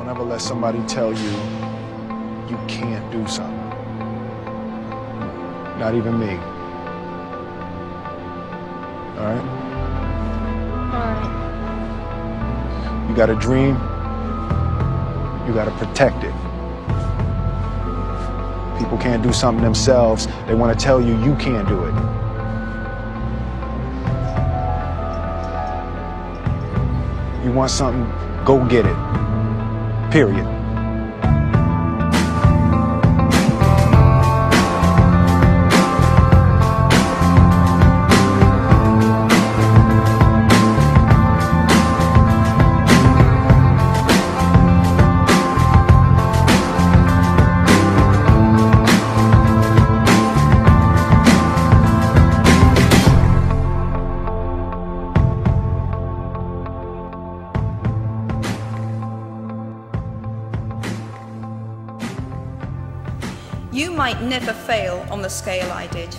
Don't ever let somebody tell you you can't do something. Not even me. All right? All right. You got a dream, you got to protect it. People can't do something themselves. They want to tell you you can't do it. You want something, go get it. Period. You might never fail on the scale I did,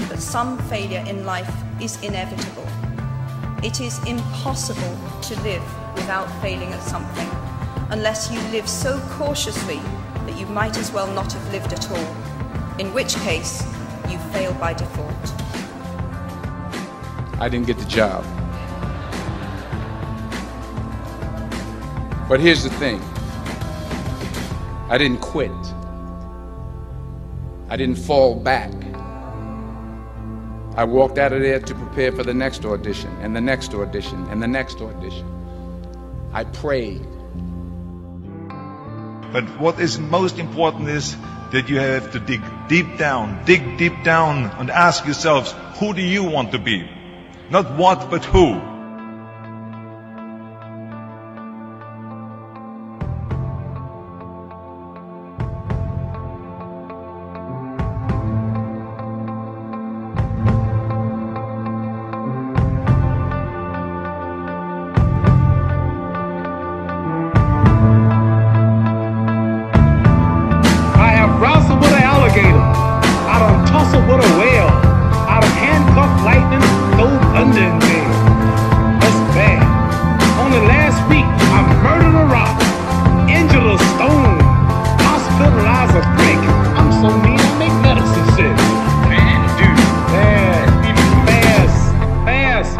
but some failure in life is inevitable. It is impossible to live without failing at something, unless you live so cautiously that you might as well not have lived at all, in which case you fail by default. I didn't get the job. But here's the thing. I didn't quit. I didn't fall back. I walked out of there to prepare for the next audition, and the next audition, and the next audition. I prayed. But what is most important is that you have to dig deep down and ask yourselves, who do you want to be? Not what, but who. With a whale, out of handcuffed lightning, throw thunder and gale. That's bad. Only last week, I murdered a rock, injured a stone, hospitalized a brick. I'm so mean, I make medicine sick. Man, dude. Fast.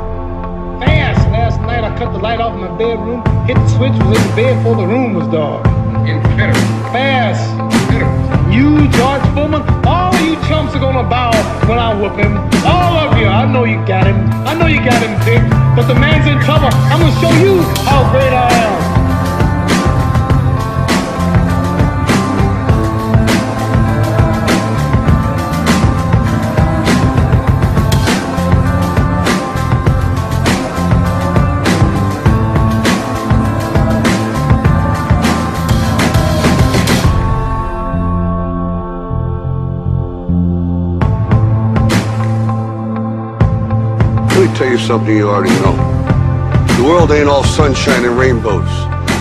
Last night, I cut the light off in my bedroom, hit the switch, was in the bed before the room was dark. Incredible. Fast. You, George Foreman, all of you chumps are gonna bow when I whoop him. All of you. I know you got him. I know you got him, Dick. But the man's in trouble. I'm gonna show you how great I am. Let me tell you something you already know. The world ain't all sunshine and rainbows.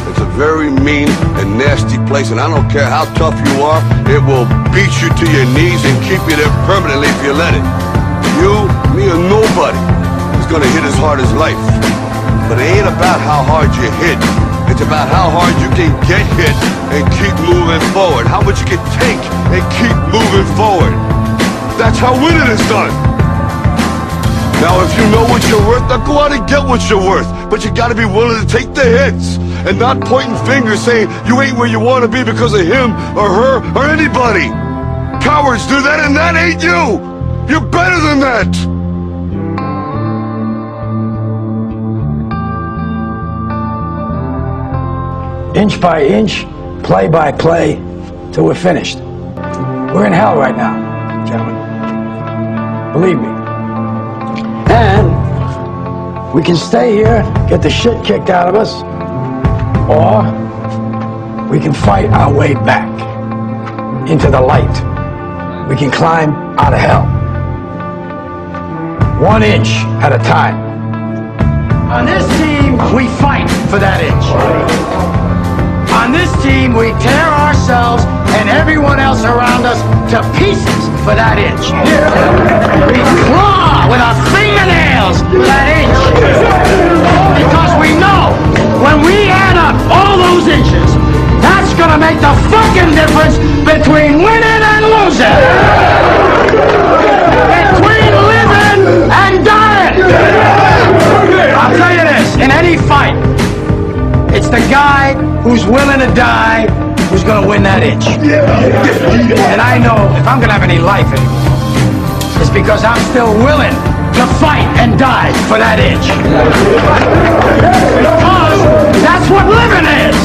It's a very mean and nasty place, and I don't care how tough you are, it will beat you to your knees and keep you there permanently if you let it. You, me, or nobody is gonna hit as hard as life. But it ain't about how hard you hit. It's about how hard you can get hit and keep moving forward. How much you can take and keep moving forward. That's how winning is done. Now if you know what you're worth, now go out and get what you're worth. But you gotta be willing to take the hits and not pointing fingers saying you ain't where you want to be because of him or her or anybody. Cowards do that, and that ain't you. You're better than that. Inch by inch, play by play, till we're finished. We're in hell right now, gentlemen. Believe me. And we can stay here, get the shit kicked out of us, or we can fight our way back into the light. We can climb out of hell. 1 inch at a time. On this team, we fight for that inch. On this team, we tear ourselves and everyone else around us to pieces for that inch. We claw with our fingernails for that inch. Because we know when we add up all those inches, difference between winning and losing. Between living and dying. I'll tell you this, in any fight, it's the guy who's willing to die who's gonna win that itch. And I know if I'm gonna have any life anymore, it's because I'm still willing to fight and die for that itch. Because that's what living is.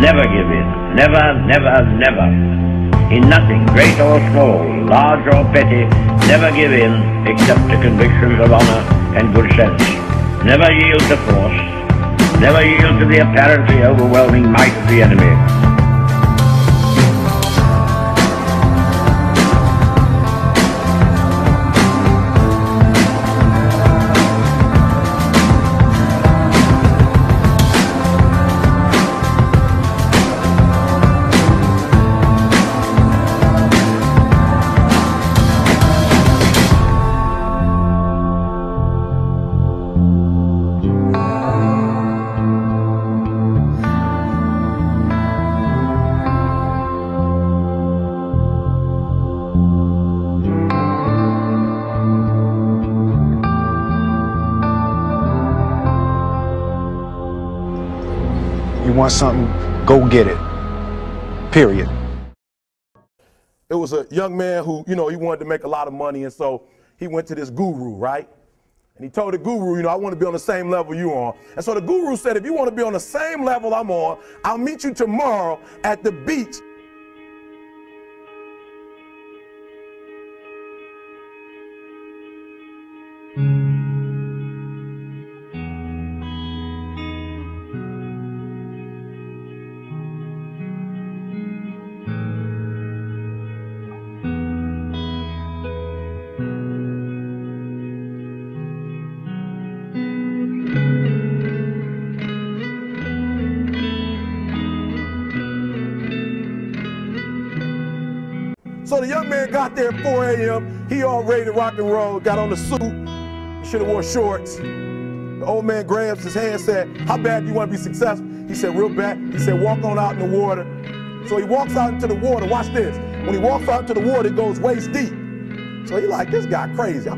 Never give in. Never, never, never. In nothing, great or small, large or petty, never give in except to convictions of honor and good sense. Never yield to force. Never yield to the apparently overwhelming might of the enemy. You want something, go get it. Period. It was a young man who, he wanted to make a lot of money, and so he went to this guru, right? And he told the guru, I want to be on the same level you are. And so the guru said, if you want to be on the same level I'm on, I'll meet you tomorrow at the beach. So the young man got there at 4 a.m. He all ready to rock and roll, got on the suit, should have wore shorts. The old man grabs his hand and said, how bad do you want to be successful? He said, real bad. He said, walk on out in the water. So he walks out into the water. Watch this. When he walks out into the water, it goes waist deep. So he like, this guy crazy.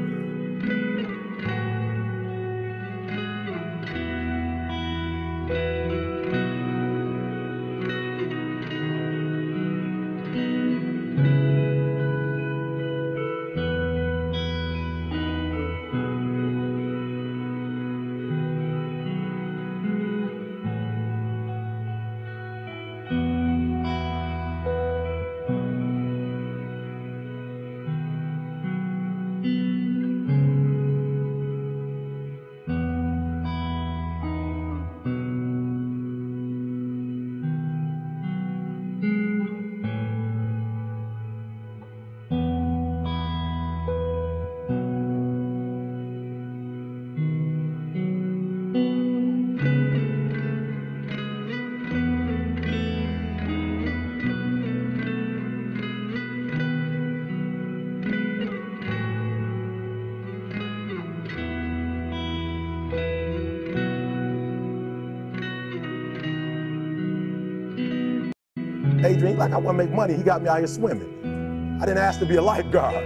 Adrian, like, I want to make money. He got me out here swimming. I didn't ask to be a lifeguard.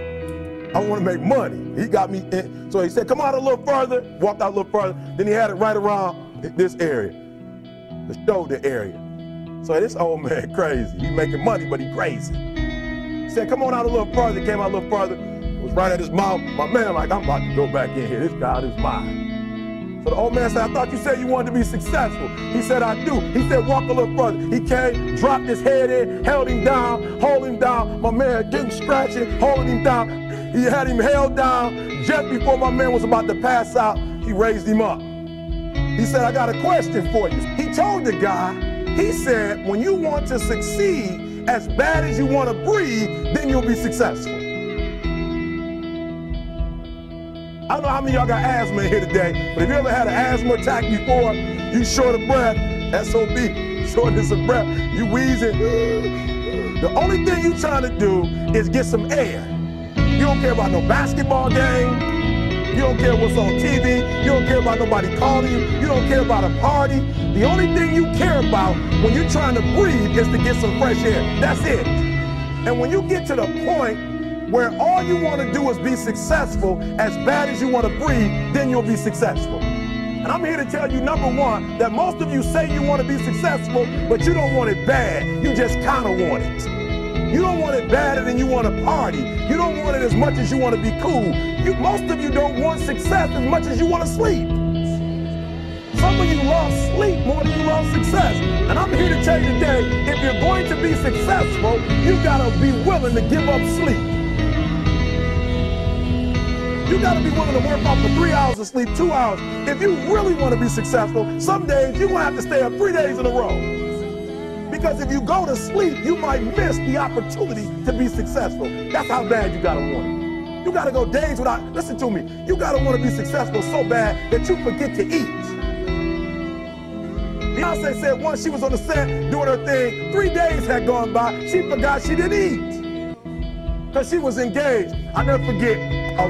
I want to make money. He got me in. So he said, come out a little further. Walked out a little further. Then he had it right around this area, the shoulder area. So this old man crazy. He making money, but he crazy. He said, come on out a little further. He came out a little further. It was right at his mouth. My man like, I'm about to go back in here. This guy is mine. So the old man said, I thought you said you wanted to be successful. He said, I do. He said, walk a little further. He came, dropped his head in, held him down, hold him down. My man getting scratching, holding him down. He had him held down. Just before my man was about to pass out, he raised him up. He said, I got a question for you. He told the guy, he said, when you want to succeed as bad as you want to breathe, then you'll be successful. I don't know how many of y'all got asthma in here today, but if you ever had an asthma attack before, you short of breath, SOB, shortness of breath, you wheezing. The only thing you trying to do is get some air. don't care about no basketball game. You don't care what's on TV. You don't care about nobody calling you. You don't care about a party. The only thing you care about when you're trying to breathe is to get some fresh air. That's it. And when you get to the point where all you want to do is be successful as bad as you want to breathe, then you'll be successful. And I'm here to tell you, number one, that most of you say you want to be successful, but you don't want it bad. You just kind of want it. You don't want it badder than you want to party. You don't want it as much as you want to be cool. Most of you don't want success as much as you want to sleep. Some of you love sleep more than you love success. And I'm here to tell you today, if you're going to be successful, you got to be willing to give up sleep. You got to be willing to work off for 3 hours of sleep, 2 hours. If you really want to be successful, some days you're going to have to stay up 3 days in a row. Because if you go to sleep, you might miss the opportunity to be successful. That's how bad you got to want it. You got to go days without, listen to me, you got to want to be successful so bad that you forget to eat. Beyonce said once she was on the set doing her thing, 3 days had gone by, she forgot she didn't eat. Because she was engaged. I never forget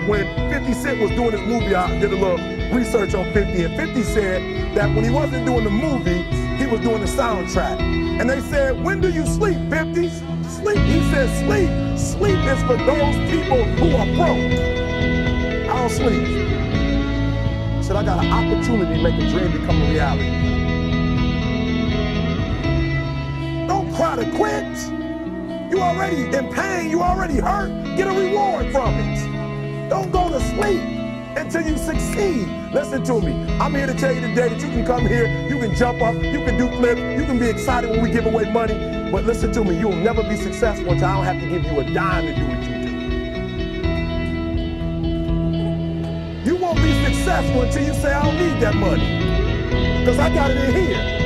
when 50 Cent was doing his movie, I did a little research on 50, and 50 said that when he wasn't doing the movie, he was doing the soundtrack. And they said, when do you sleep, 50? Sleep. He said, sleep. Sleep is for those people who are broke. I don't sleep. He said, I got an opportunity to make a dream become a reality. Don't cry to quit. You already in pain. You already hurt. Get a reward from it. Don't go to sleep until you succeed. Listen to me. I'm here to tell you today that you can come here, you can jump up, you can do flips, you can be excited when we give away money. But listen to me, you'll never be successful until I don't have to give you a dime to do what you do. You won't be successful until you say, I don't need that money, because I got it in here.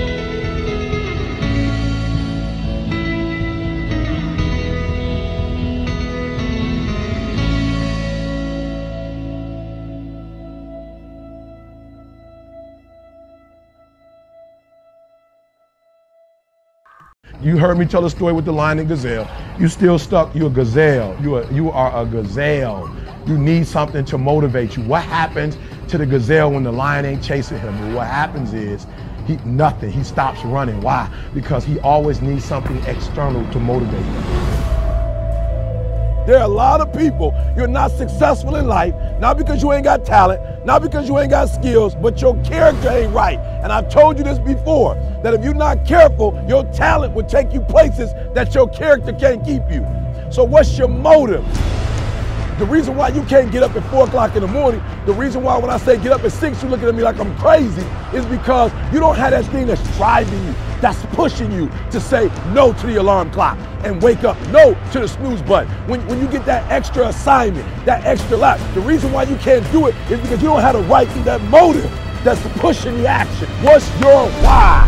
You heard me tell a story with the lion and gazelle. You still stuck, you're a gazelle. You are a gazelle. You need something to motivate you. What happens to the gazelle when the lion ain't chasing him? Well, what happens is, nothing. He stops running. Why? Because he always needs something external to motivate him. There are a lot of people, you're not successful in life, not because you ain't got talent, not because you ain't got skills, but your character ain't right. And I've told you this before, that if you're not careful, your talent will take you places that your character can't keep you. So what's your motive? The reason why you can't get up at 4 o'clock in the morning, the reason why when I say get up at 6, you're looking at me like I'm crazy, is because you don't have that thing that's driving you, that's pushing you to say no to the alarm clock and wake up, no to the snooze button. When you get that extra assignment, that extra lap, the reason why you can't do it is because you don't have the right thing, that motive that's pushing the action. What's your why?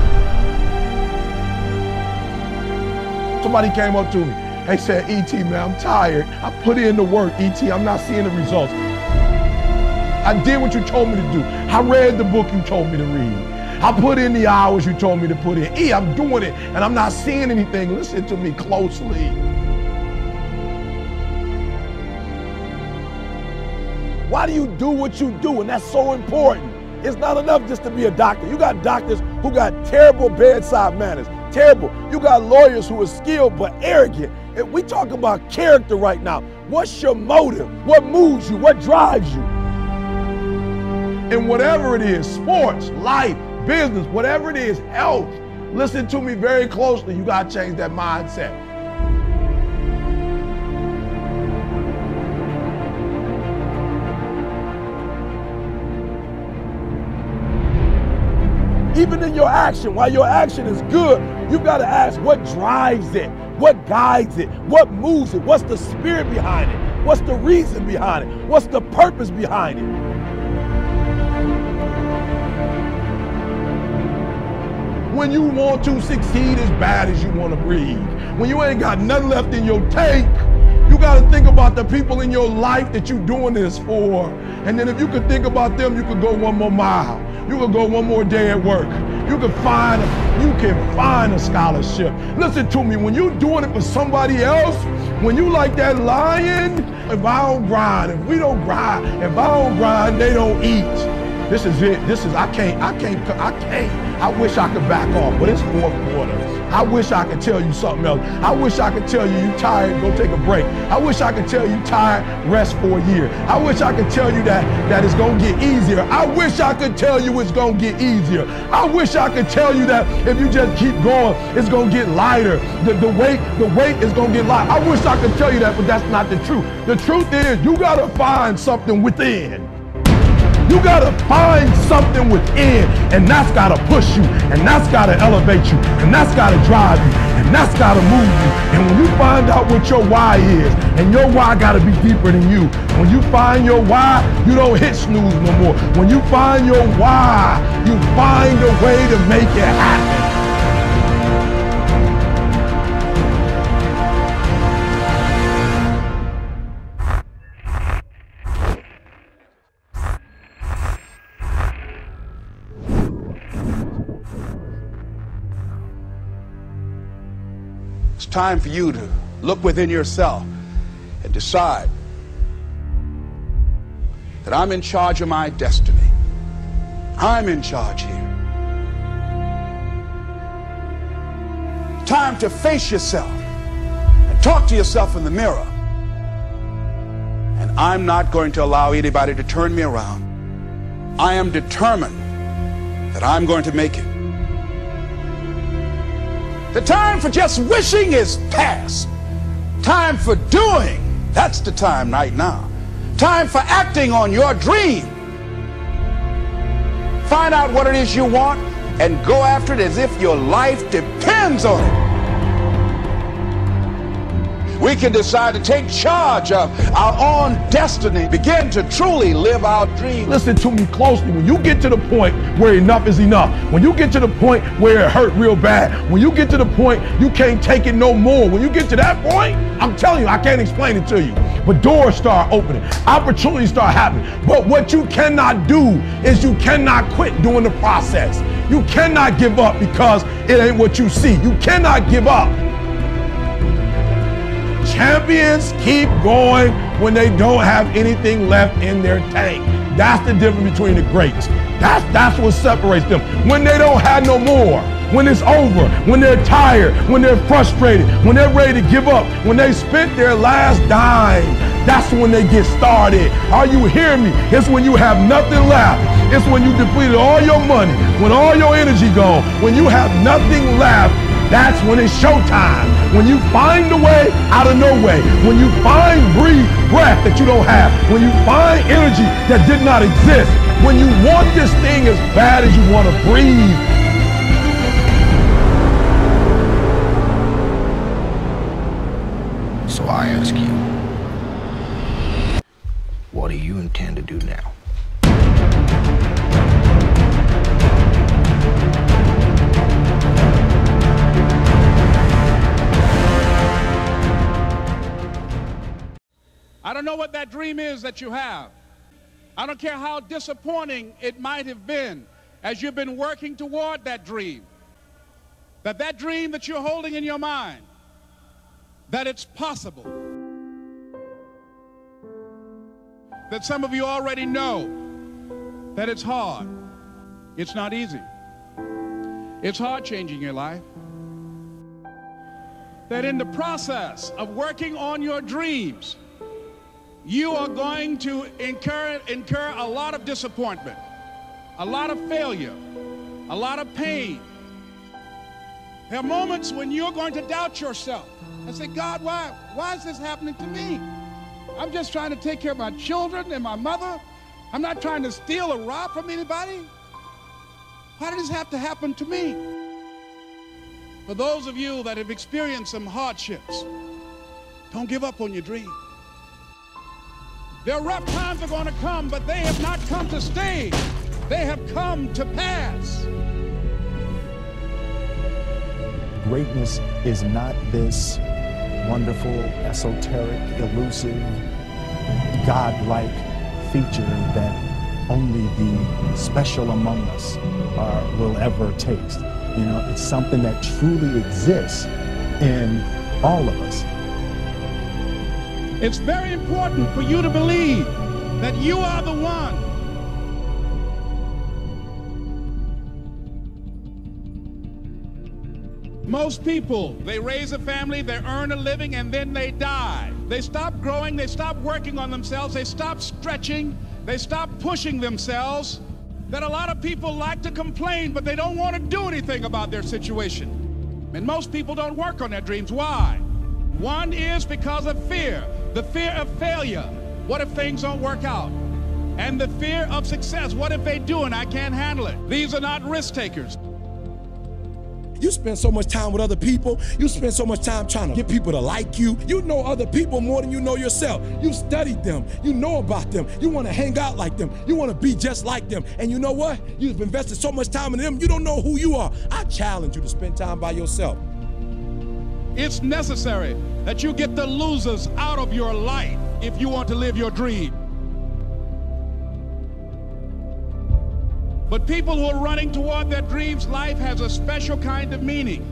Somebody came up to me. They said, E.T., man, I'm tired. I put in the work, E.T., I'm not seeing the results. I did what you told me to do. I read the book you told me to read. I put in the hours you told me to put in. I'm doing it, and I'm not seeing anything. Listen to me closely. Why do you do what you do? And that's so important. It's not enough just to be a doctor. You got doctors who got terrible bedside manners. Terrible. You got lawyers who are skilled but arrogant. And we talk about character right now. What's your motive? What moves you? What drives you? And whatever it is, sports, life, business, whatever it is, health, listen to me very closely. You got to change that mindset. Even in your action, while your action is good, you've got to ask what drives it, what guides it, what moves it, what's the spirit behind it, what's the reason behind it, what's the purpose behind it. When you want to succeed as bad as you want to breathe, when you ain't got nothing left in your tank, you got to think about the people in your life that you're doing this for. And then if you could think about them, you could go one more mile. You could go one more day at work. You can find a scholarship. Listen to me, when you're doing it for somebody else, When you like that lion, if I don't grind, if we don't grind, if I don't grind, they don't eat. This is it. I can't. I wish I could back off, but it's fourth quarter. I wish I could tell you something else. I wish I could tell you tired, go take a break. I wish I could tell you tired, rest for a year. I wish I could tell you that it's gonna get easier. I wish I could tell you it's gonna get easier. I wish I could tell you that if you just keep going, it's gonna get lighter. The weight is gonna get lighter. I wish I could tell you that, but that's not the truth. The truth is you gotta find something within. You gotta find something within, and that's gotta push you, and that's gotta elevate you, and that's gotta drive you, and that's gotta move you. And when you find out what your why is, and your why gotta be deeper than you, when you find your why, you don't hit snooze no more. When you find your why, you find a way to make it happen. It's time for you to look within yourself and decide that I'm in charge of my destiny. I'm in charge here. Time to face yourself and talk to yourself in the mirror. And I'm not going to allow anybody to turn me around. I am determined that I'm going to make it. The time for just wishing is past. Time for doing, that's the time right now. Time for acting on your dream. Find out what it is you want and go after it as if your life depends on it. We can decide to take charge of our own destiny, begin to truly live our dreams. Listen to me closely. When you get to the point where enough is enough, when you get to the point where it hurt real bad, when you get to the point you can't take it no more, when you get to that point, I'm telling you, I can't explain it to you, but doors start opening, opportunities start happening. But what you cannot do is you cannot quit doing the process. You cannot give up because it ain't what you see. You cannot give up. Champions keep going when they don't have anything left in their tank. That's the difference between the greats. That's what separates them. When they don't have no more, when it's over, when they're tired, when they're frustrated, when they're ready to give up, when they spent their last dime, that's when they get started. Are you hearing me? It's when you have nothing left. It's when you depleted all your money, when all your energy gone, when you have nothing left. That's when it's showtime. When you find a way out of no way. When you find breath that you don't have. When you find energy that did not exist. When you want this thing as bad as you want to breathe. So I ask you, what do you intend to do now? I don't know what that dream is that you have. I don't care how disappointing it might have been as you've been working toward that dream. That dream that you're holding in your mind, that it's possible. That some of you already know that it's hard. It's not easy. It's hard changing your life. That in the process of working on your dreams, you are going to incur a lot of disappointment, a lot of failure, a lot of pain. There are moments when you're going to doubt yourself and say, God, why is this happening to me? I'm just trying to take care of my children and my mother. I'm not trying to steal or rob from anybody. Why did this have to happen to me? For those of you that have experienced some hardships, don't give up on your dream. Their rough times are going to come, but they have not come to stay. They have come to pass. Greatness is not this wonderful, esoteric, elusive, God-like feature that only the special among us will ever taste. You know, it's something that truly exists in all of us. It's very important for you to believe that you are the one. Most people, they raise a family, they earn a living, and then they die. They stop growing, they stop working on themselves, they stop stretching, they stop pushing themselves. That a lot of people like to complain, but they don't want to do anything about their situation. And most people don't work on their dreams. Why? One is because of fear. The fear of failure. What if things don't work out? And the fear of success. What if they do and I can't handle it? These are not risk takers. You spend so much time with other people. You spend so much time trying to get people to like you. You know other people more than you know yourself. You studied them. You know about them. You want to hang out like them. You want to be just like them. And you know what? You've invested so much time in them, you don't know who you are. I challenge you to spend time by yourself. It's necessary that you get the losers out of your life if you want to live your dream. But people who are running toward their dreams, life has a special kind of meaning.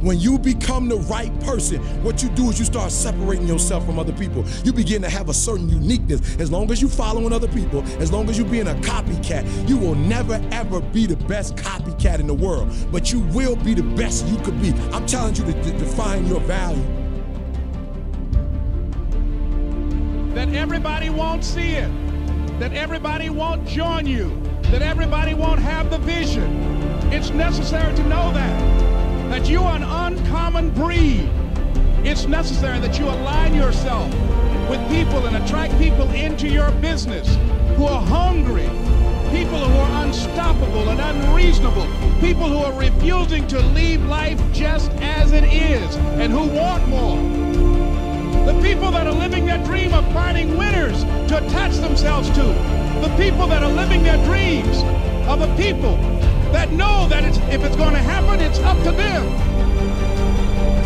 When you become the right person, what you do is you start separating yourself from other people. You begin to have a certain uniqueness. As long as you're following other people, as long as you're being a copycat, you will never ever be the best copycat in the world. But you will be the best you could be. I'm challenging you to define your value. That everybody won't see it. That everybody won't join you. That everybody won't have the vision. It's necessary to know that you are an uncommon breed. It's necessary that you align yourself with people and attract people into your business who are hungry, people who are unstoppable and unreasonable, people who are refusing to leave life just as it is and who want more. The people that are living their dream are finding winners to attach themselves to. The people that are living their dreams are the people that know that if it's going to happen, it's up to them.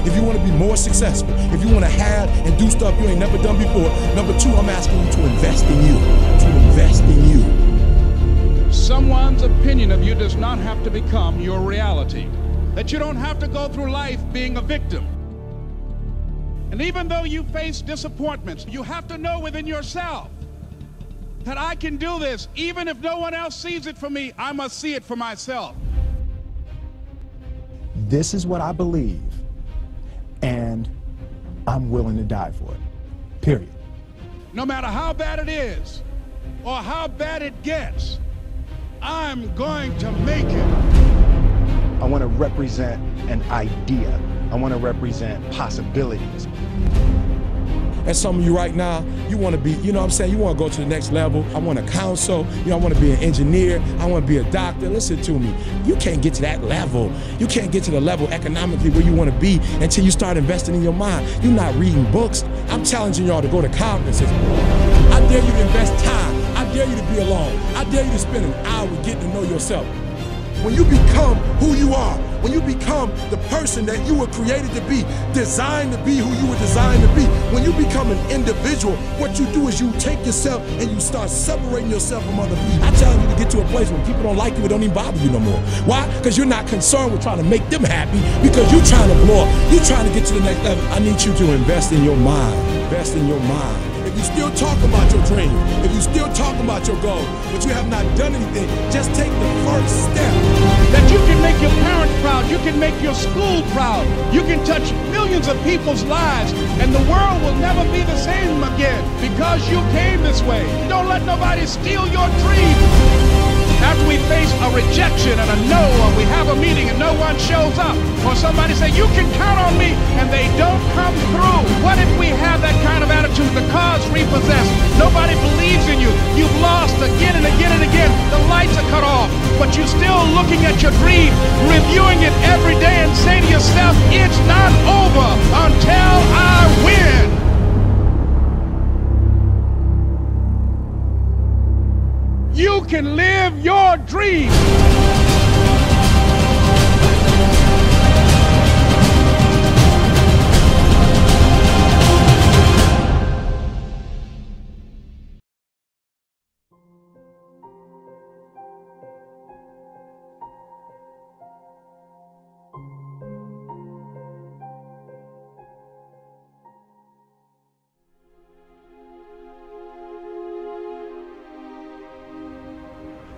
If you want to be more successful, if you want to have and do stuff you ain't never done before, number two, I'm asking you to invest in you. To invest in you. Someone's opinion of you does not have to become your reality. That you don't have to go through life being a victim. And even though you face disappointments, you have to know within yourself that I can do this. Even if no one else sees it for me, I must see it for myself. This is what I believe, and I'm willing to die for it, period. No matter how bad it is or how bad it gets, I'm going to make it. I want to represent an idea. I want to represent possibilities. And some of you right now, you want to be, you know what I'm saying, you want to go to the next level. I want to counsel, I want to be an engineer, I want to be a doctor. Listen to me, you can't get to that level. You can't get to the level economically where you want to be until you start investing in your mind. You're not reading books. I'm challenging y'all to go to conferences. I dare you to invest time. I dare you to be alone. I dare you to spend an hour getting to know yourself. When you become who you are, when you become the person that you were created to be, designed to be who you were designed to be, when you become an individual, what you do is you take yourself and you start separating yourself from other people. I challenge you to get to a place where people don't like you, it don't even bother you no more. Why? Because you're not concerned with trying to make them happy, because you're trying to blow up. You're trying to get to the next level. I need you to invest in your mind. Invest in your mind. If you still talk about your dream, if you still talk about your goal, but you have not done anything, just take the first step. That you can make your parents proud, you can make your school proud, you can touch millions of people's lives, and the world will never be the same again because you came this way. Don't let nobody steal your dream. After we face a rejection and a no, or we have a meeting and no one shows up, or somebody say, you can count on me, and they don't come through. What if we have that kind of attitude? The car's repossessed. Nobody believes in you. You've lost again and again and again. The lights are cut off, but you're still looking at your dream, reviewing it every day and say to yourself, it's not over until I win. You can live your dream.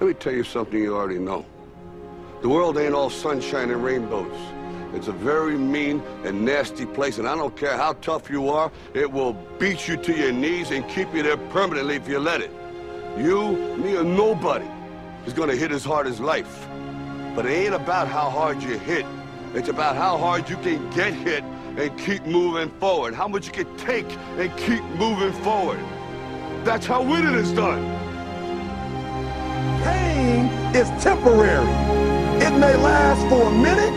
Let me tell you something you already know. The world ain't all sunshine and rainbows. It's a very mean and nasty place, and I don't care how tough you are, it will beat you to your knees and keep you there permanently if you let it. You, me, or nobody is gonna hit as hard as life. But it ain't about how hard you hit. It's about how hard you can get hit and keep moving forward. How much you can take and keep moving forward. That's how winning is done. Pain is temporary. It may last for a minute,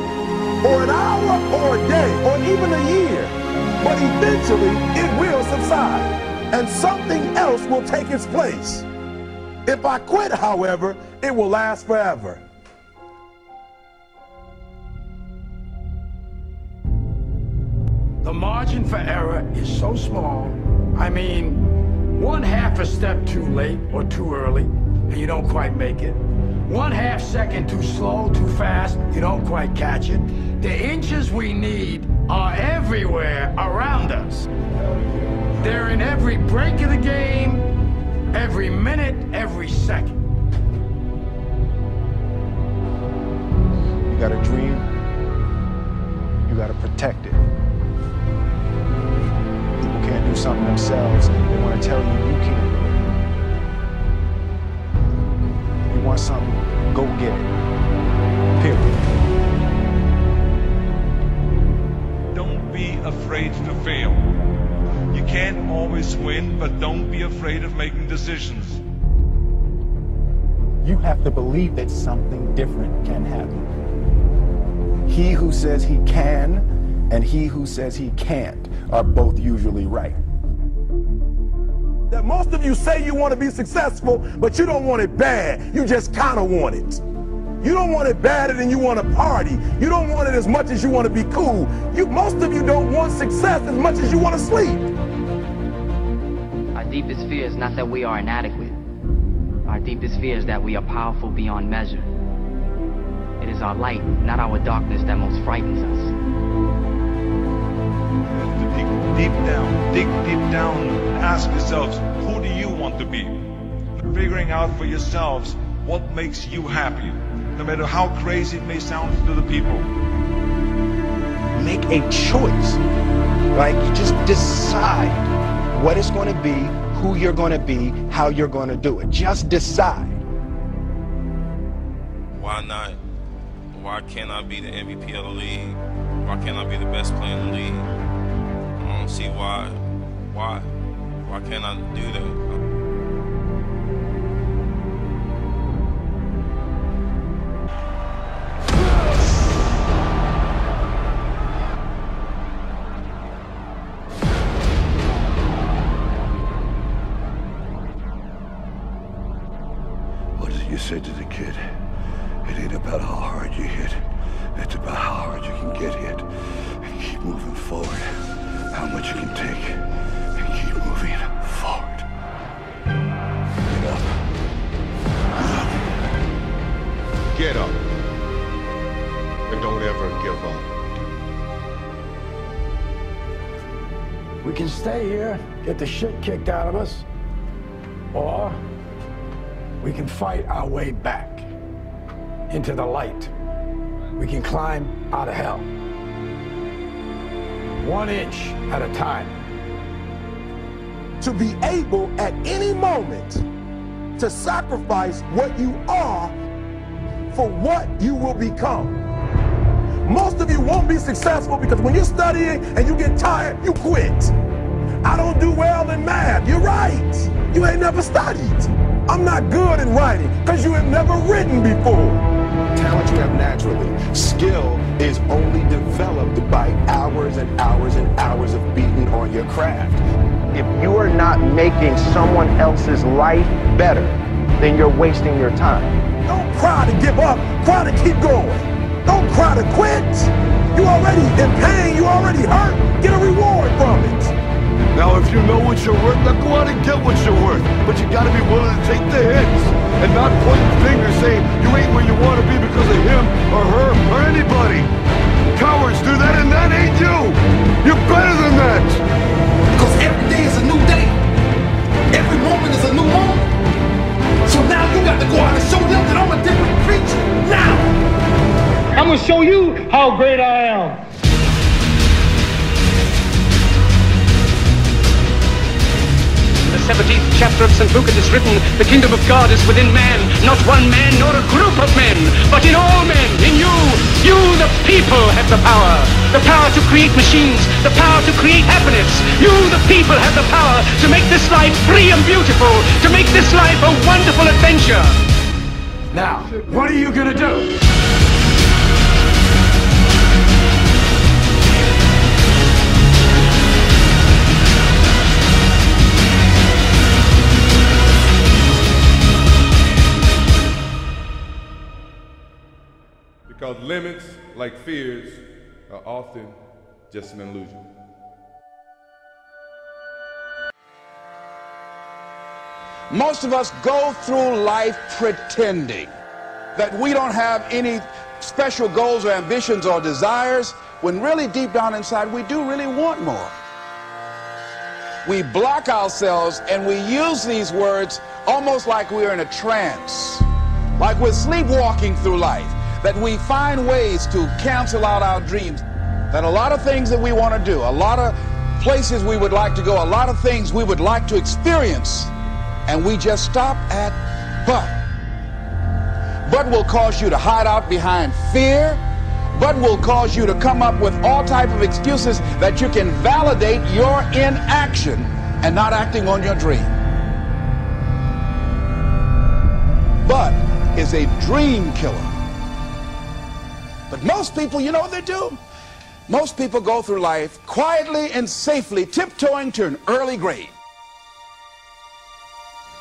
or an hour, or a day, or even a year. But eventually, it will subside, and something else will take its place. If I quit, however, it will last forever. The margin for error is so small. I mean, 1/2 a step too late or too early, and you don't quite make it. 1/2 second too slow, too fast, you don't quite catch it. The inches we need are everywhere around us. They're in every break of the game, every minute, every second. You got a dream, you got to protect it. People can't do something themselves, they want to tell you you can't do it. You want something, go get it. Period. Don't be afraid to fail. You can't always win, but don't be afraid of making decisions. You have to believe that something different can happen. He who says he can and he who says he can't are both usually right. That most of you say you want to be successful, but you don't want it bad. You just kind of want it. You don't want it badder than you want to party. You don't want it as much as you want to be cool. Most of you don't want success as much as you want to sleep. Our deepest fear is not that we are inadequate. Our deepest fear is that we are powerful beyond measure. It is our light, not our darkness, that most frightens us. Dig deep down, and ask yourselves, who do you want to be? Figuring out for yourselves what makes you happy, no matter how crazy it may sound to the people. Make a choice. Like, you just decide what it's going to be, who you're going to be, how you're going to do it. Just decide. Why not? Why can't I be the MVP of the league? Why can't I be the best player in the league? I don't see why. Why can't I do that? What is it you said to the kid? It ain't about how hard you hit. It's about how hard you can get hit and keep moving forward. How much you can take and keep moving forward. Get up. Get up. And don't ever give up. We can stay here, get the shit kicked out of us, or we can fight our way back into the light. We can climb out of hell. 1 inch at a time. To be able at any moment to sacrifice what you are for what you will become. Most of you won't be successful because when you're studying and you get tired, you quit. I don't do well in math. You're right. You ain't never studied. I'm not good in writing because you have never written before. Talent you have naturally. Skill is only developed by hours and hours and hours of beating on your craft. If you are not making someone else's life better, then you're wasting your time. Don't cry to give up. Cry to keep going. Don't cry to quit. You already in pain. You already hurt. Get a reward from it. Now, if you know what you're worth, now go out and get what you're worth. But you gotta be willing to take the hits and not point fingers saying you ain't where you want to be because of him or her or anybody. Cowards do that, and that ain't you. You're better than that. Because every day is a new day. Every moment is a new moment. So now you got to go out and show them will show you how great I am. In the 17th chapter of St. Luke it is written, the kingdom of God is within man, not one man nor a group of men, but in all men, in you. You, the people, have the power to create machines, the power to create happiness. You, the people, have the power to make this life free and beautiful, to make this life a wonderful adventure. Now, what are you gonna do? Because limits, like fears, are often just an illusion. Most of us go through life pretending that we don't have any special goals or ambitions or desires, when really deep down inside we do really want more. We block ourselves and we use these words almost like we're in a trance, like we're sleepwalking through life, that we find ways to cancel out our dreams, that a lot of things that we want to do, a lot of places we would like to go, a lot of things we would like to experience, and we just stop at but. But will cause you to hide out behind fear. But will cause you to come up with all type of excuses that you can validate your inaction and not acting on your dream. But is a dream killer. But most people, you know what they do? Most people go through life quietly and safely tiptoeing to an early grave.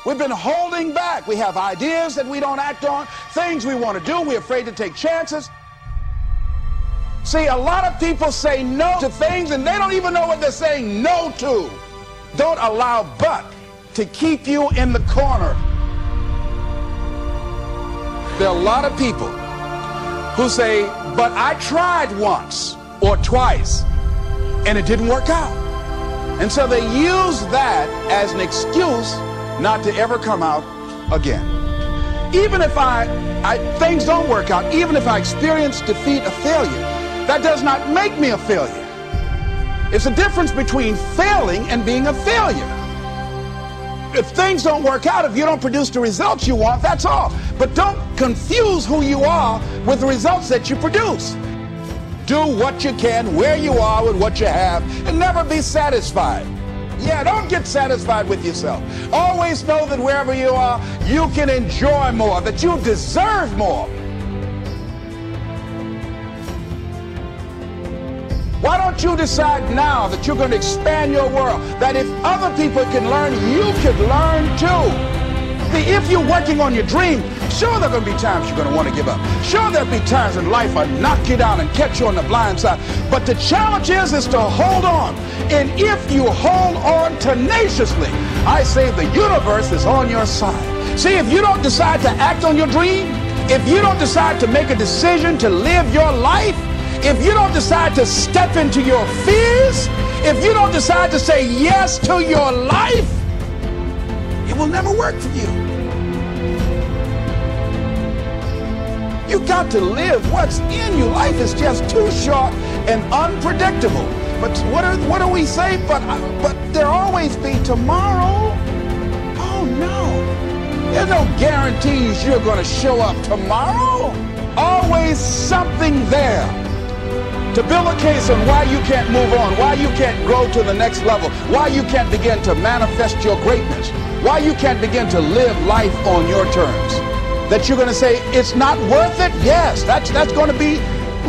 We've been holding back. We have ideas that we don't act on, things we want to do. We're afraid to take chances. See, a lot of people say no to things and they don't even know what they're saying no to. Don't allow but to keep you in the corner. There are a lot of people who say, but I tried once or twice and it didn't work out. And so they use that as an excuse not to ever come out again. Even if things don't work out, even if I experience defeat or failure, that does not make me a failure. It's a difference between failing and being a failure. If things don't work out, if you don't produce the results you want, that's all. But don't confuse who you are with the results that you produce. Do what you can, where you are, with what you have, and never be satisfied. Yeah, don't get satisfied with yourself. Always know that wherever you are, you can enjoy more, that you deserve more. Why don't you decide now that you're going to expand your world, that if other people can learn, you can learn too. See, if you're working on your dream, sure there are going to be times you're going to want to give up. Sure there'll be times in life will knock you down and catch you on the blind side. But the challenge is to hold on. And if you hold on tenaciously, I say the universe is on your side. See, if you don't decide to act on your dream, if you don't decide to make a decision to live your life, if you don't decide to step into your fears, if you don't decide to say yes to your life, it will never work for you. You got to live what's in you. Life is just too short and unpredictable. But what do we say? But there'll always be tomorrow. Oh no. There's no guarantees you're going to show up tomorrow. Always something there to build a case on why you can't move on, why you can't grow to the next level, why you can't begin to manifest your greatness, why you can't begin to live life on your terms. That you're going to say, it's not worth it? Yes, that's going to be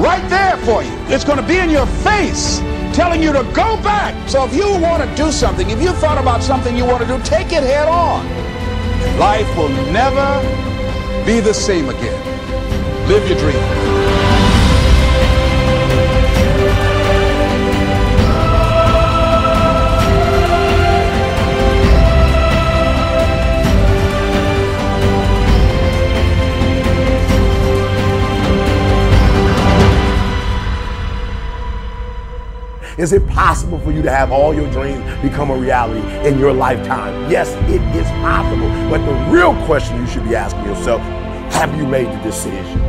right there for you. It's going to be in your face, telling you to go back. So if you want to do something, if you thought about something you want to do, take it head on. Life will never be the same again. Live your dream. Is it possible for you to have all your dreams become a reality in your lifetime? Yes, it is possible. But the real question you should be asking yourself, have you made the decision?